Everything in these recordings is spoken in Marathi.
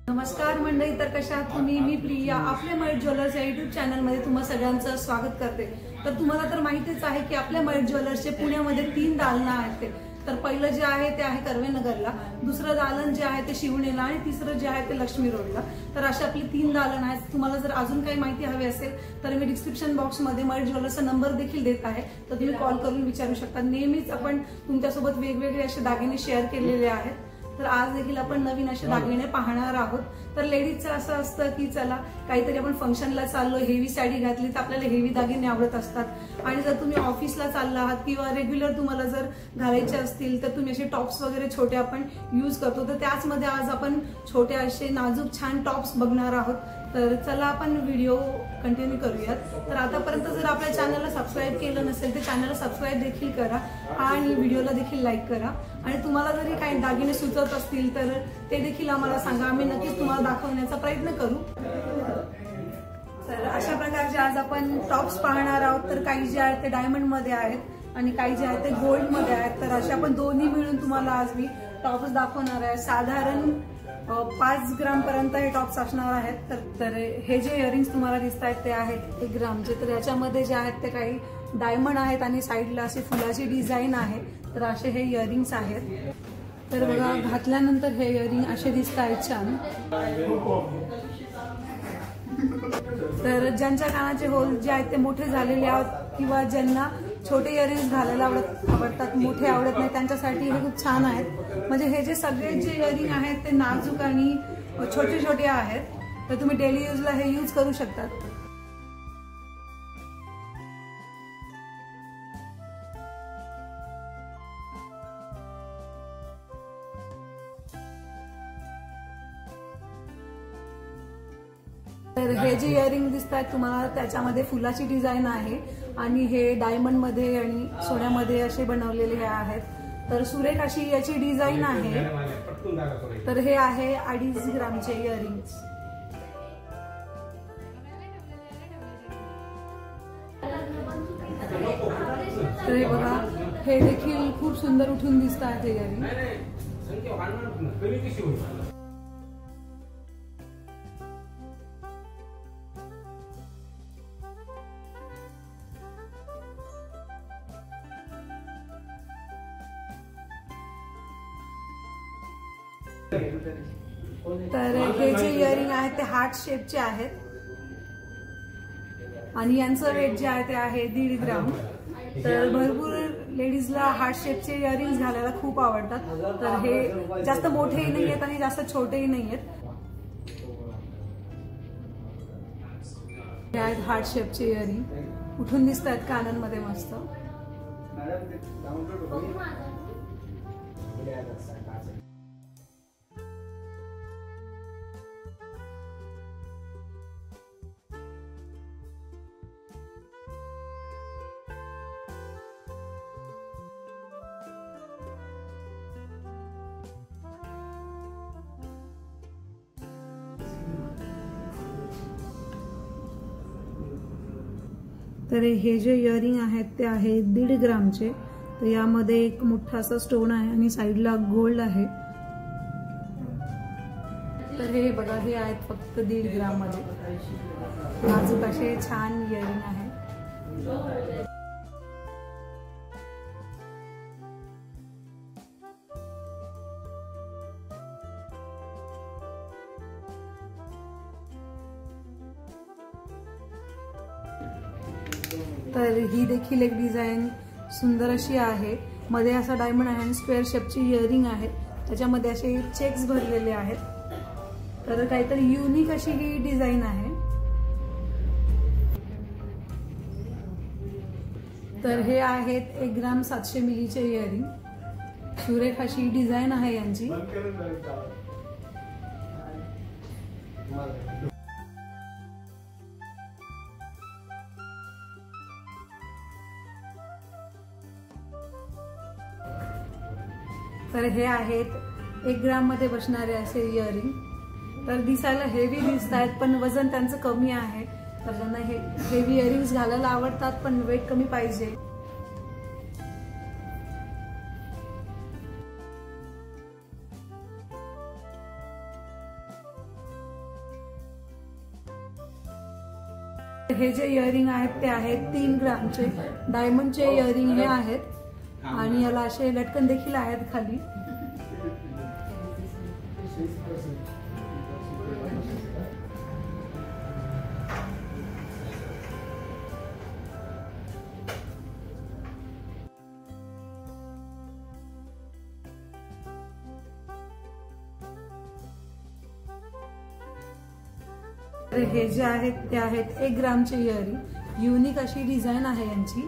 नमस्कार मंडळी, तर कशा आहात तुम्ही? मी प्रिया आपल्या मयूर ज्वेलर्स या युट्यूब चॅनल मध्ये तुम्हा सगळ्यांचं स्वागत करते। तर तुम्हाला तर माहितीच आहे की आपल्या मयूर ज्वेलर्सचे पुण्यामध्ये 3 दालनं आहेत। तर पहिलं जे आहे ते आहे कर्वेनगरला, दुसरं दालन जे आहे ते शिवणेला आणि तिसरं जे आहे ते लक्ष्मी रोडला। तर अशी आपली 3 दालन आहेत। तुम्हाला जर अजून काही माहिती हवी असेल तर मी डिस्क्रिप्शन बॉक्स मध्ये मयूर ज्वेलर्सचा नंबर देखील देत आहे, तर तुम्ही कॉल करून विचारू शकता। नेहमीच आपण तुमच्यासोबत वेगवेगळे असे दागिने शेअर केलेले आहेत, तर आज देखील आपण नवीन असे दागिने पाहणार आहोत। तर लेडीजचं असं असतं की चला काहीतरी आपण फंक्शनला चाललो, हेवी साडी घातली तर आपल्याला हेवी दागिने आवडत असतात। आणि जर तुम्ही ऑफिसला चालला आहात किंवा रेग्युलर तुम्हाला जर घालायचे असतील तर तुम्ही असे टॉप्स वगैरे छोटे आपण यूज करतो, तर त्याचमध्ये आज आपण छोटे असे नाजूक छान टॉप्स बघणार आहोत। तर चला आपण व्हिडिओ कंटिन्यू करूयात। तर आतापर्यंत जर आपल्या चॅनलला सबस्क्राईब केलं नसेल तर चॅनलला सबस्क्राईब देखील करा आणि व्हिडिओला देखील लाईक करा। आणि तुम्हाला जरी काही दागिने सुचत असतील तर ते देखील आम्हाला सांगा, आम्ही नक्कीच तुम्हाला दाखवण्याचा प्रयत्न करू। तर अशा प्रकारचे आज आपण टॉप्स पाहणार आहोत। तर काही जे आहेत ते डायमंड मध्ये आहेत आणि काही जे आहेत ते गोल्ड मध्ये आहेत। तर अशा आपण दोन्ही मिळून तुम्हाला आज मी टॉप्स दाखवणार आहे। साधारण 5 ग्राम पर्यंत हे टॉप्स असणार आहेत। तर हे जे इयरिंग्स तुम्हाला दिसत आहेत ते आहेत 1 ग्रामचे। तर याच्यामध्ये जे आहेत ते काही डायमंड आहेत आणि साईडला अशी फुलाची डिझाईन आहे। तर असे हे इयरिंग्स आहेत। तर बघा, घातल्यानंतर हे इयरिंग असे दिसत आहेत छान। तर ज्यांच्या कानाचे होल जे आहेत ते मोठे झालेले आहेत किंवा ज्यांना छोटे इयरिंग्स घालायला आवडतात, मोठे आवडत नाही, त्यांच्यासाठी हे खूप छान आहेत। म्हणजे हे जे सगळे जे इयरिंग आहेत ते नाजूक आणि छोटे छोटे आहेत, तर तुम्ही डेली यूजला हे यूज करू शकतात। तर हे जे इयरिंग दिसत आहेत तुम्हाला त्याच्यामध्ये फुलाची डिझाईन आहे आणि हे डायमंड मध्ये आणि सोन्यामध्ये असे बनवलेले हे आहेत। तर सुरेख अशी याची डिझाईन आहे। तर हे आहे 2.5 ग्रामचे इयरिंग्स। तर हे बघा, हे देखील खूप सुंदर उठून दिसत आहेत हे इयरिंग। तर हे जे इयरिंग आहेत ते हार्ट शेपचे आहेत आणि यांचं वेट जे आहे ते आहे 1.5 ग्राम। तर भरपूर लेडीजला हार्ट शेपचे इयरिंग्स घालायला खूप आवडतात। तर हे जास्त मोठेही नाही आहेत आणि जास्त छोटेही नाही आहेत। हे आहेत हार्ट शेपचे इयरिंग, उठून दिसत आहेत कानांमध्ये मस्त। तर हे जे इयरिंग आहेत ते आहे 1.5 ग्रामचे। तर यामध्ये एक मोठा असा स्टोन आहे आणि साईडला गोल्ड आहे। तर हे बघा, हे आहेत फक्त 1.5 ग्राम मध्ये नाजूक असे छान इयरिंग आहे। तर ही देखील एक डिझाईन सुंदर अशी आहे। मध्ये असा डायमंड आहे आणि स्क्वेअर शेपची इयरिंग आहे, त्याच्यामध्ये असे चेक्स भरलेले आहेत। तर काहीतरी युनिक अशी ही डिझाईन आहे। तर हे आहेत 1 ग्राम 700 मिलीचे इयरिंग। सुरेख अशी डिझाईन आहे यांची। तर हे आहेत 1 ग्राम मध्ये बसणारे असे इयरिंग। तर दिसायला हेवी दिसत आहेत पण वजन त्यांचं कमी आहे। तर ज्यांना हे हेवी इयरिंग्स घालायला आवडतात पण वेट कमी पाहिजे हे जे इयरिंग आहेत ते आहेत 3 ग्रामचे डायमंडचे इयरिंग हे आहेत आणि याला असे लटकन देखील आहेत खाली. हे जे आहेत ते आहेत 1 ग्रामचे इयरिंग. युनिक अशी डिझाईन आहे यांची.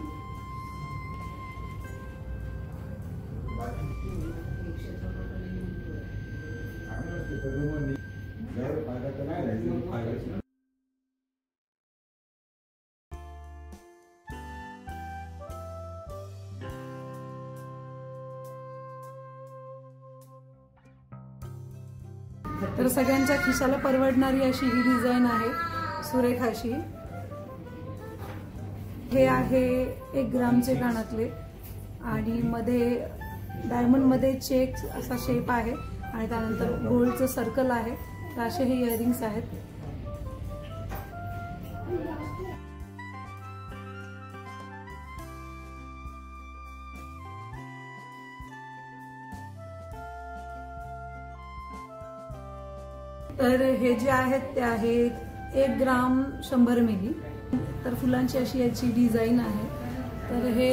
तर सगळ्यांच्या खिशाला परवडणारी अशी ही डिझाईन आहे, सुरेख अशी. हे आहे 1 ग्रामचे कानातले आणि मध्ये डायमंड मध्ये चेक असा शेप आहे आणि त्यानंतर गोल्डचं सर्कल आहे. तर असे हे इयरिंग्स आहेत. तर हे जे आहेत ते आहेत 1 ग्राम 100 मिली. तर फुलांची अशी याची डिझाईन आहे. तर हे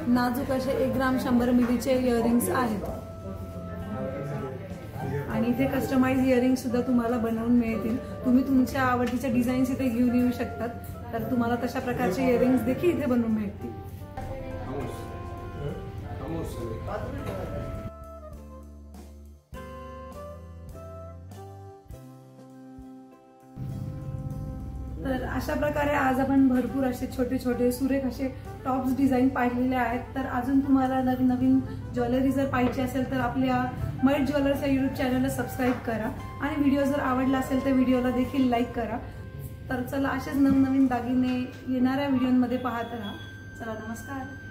नाजूक असे 1 ग्राम 100 मिलीचे इयरिंग्स आहेत आणि इथे कस्टमाइज इयरिंग सुद्धा तुम्हाला बनवून मिळतील. तुम्ही तुमच्या आवडीच्या डिझाईन्स इथे घेऊन येऊ शकतात. तर तुम्हाला तशा प्रकारचे इयरिंग्स देखील इथे बनवून मिळतील. तर अशा प्रकारे आज आपण भरपूर असे छोटे छोटे सुरेख असे टॉप्स डिझाईन पाहिलेले आहेत. तर अजून तुम्हाला नवीन नवीन ज्वेलरी जर पाहिजे असेल तर आपल्या मयूर ज्वेलर्स या यूट्यूब चॅनलला सबस्क्राईब करा आणि व्हिडिओ जर आवडला असेल तर व्हिडिओला देखील लाईक करा. तर चला असेच नवनवीन दागिने येणाऱ्या व्हिडिओमध्ये पाहत राहा. चला नमस्कार.